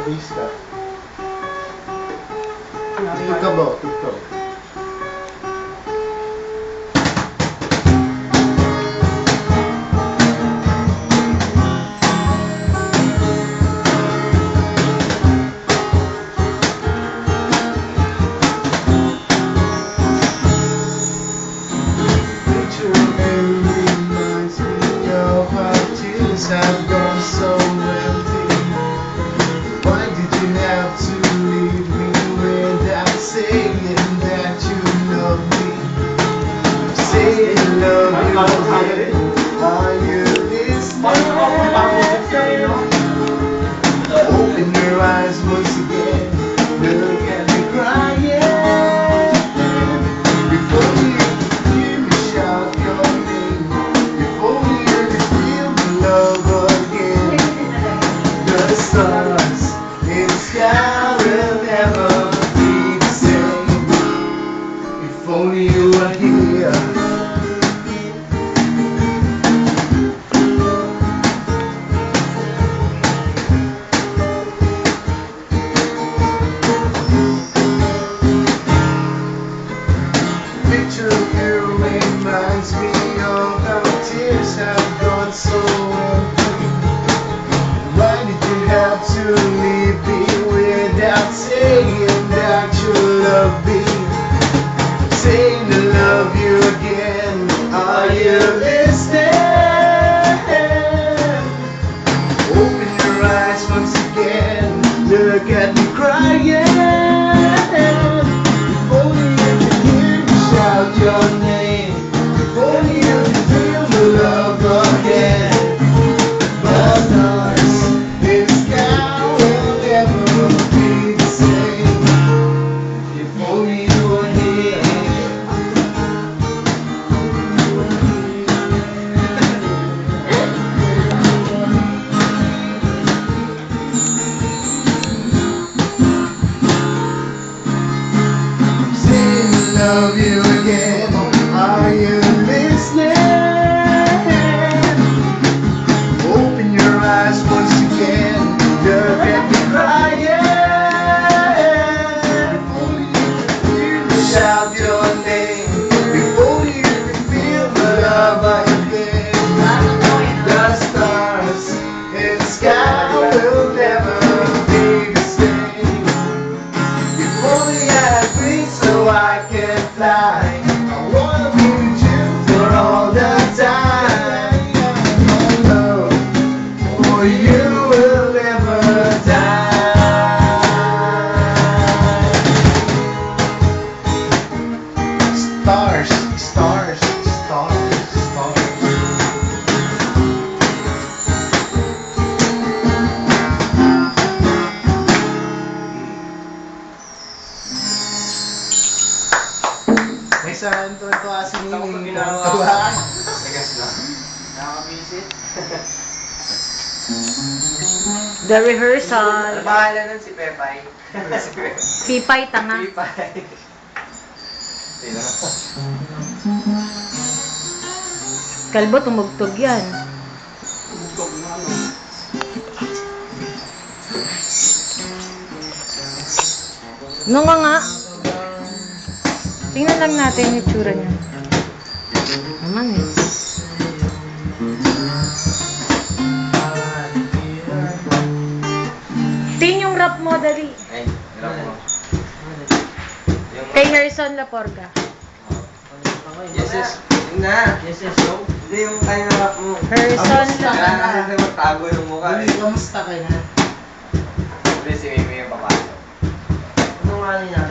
Base ka. Tutog ka ba? Tutog. Have gone so empty. Why did you have to leave me without saying that you love me? Say you love me. Are you listening? Open your eyes once again. Look at me crying. Before you hear me shout your name. Before you feel the love again. The stars in the sky will never be the same. If only you were here. Picture of you reminds me of how tears have gone so empty. Why did you have to leave me without saying that you love me? Saying to love you again. Are you listening? Open your eyes once again. Look at me crying. If only you could hear me shout your name. If only you could feel the love again. The stars in the sky will never be the same. If only you were here. Saying I love you again. Are you listening? Open your eyes once again. Look at me crying. If only you could hear me shout your name. If only you could feel the love again. The stars in the sky will never be the same. If only I had wings so I can fly. I wanna be with you for all the time. Oh, love for you will never die. Stars, stars, stars, stars. May saan to kasi Nining. Tigas lang. Nakakabisit. The rehearsal. Ano pangalan nun si Pepay? Pipay tanga. Pepay. Sino? Kalbo tumugtog yan. Tugtog na ano. No nga. Tingnan lang natin yung itsura niya. Naman eh. Tin yung rap mo, dali. Ay, hirap mo. Kay Harrison Laporga. Yes, yes. Yun na. Yes, yes, yo. Hindi yung kayo na rap mo. Harrison Kailangan kasi tayo magtago ng mukha eh. Kamusta ka na? Hindi si Mimi yung papasok. Ano nga nila?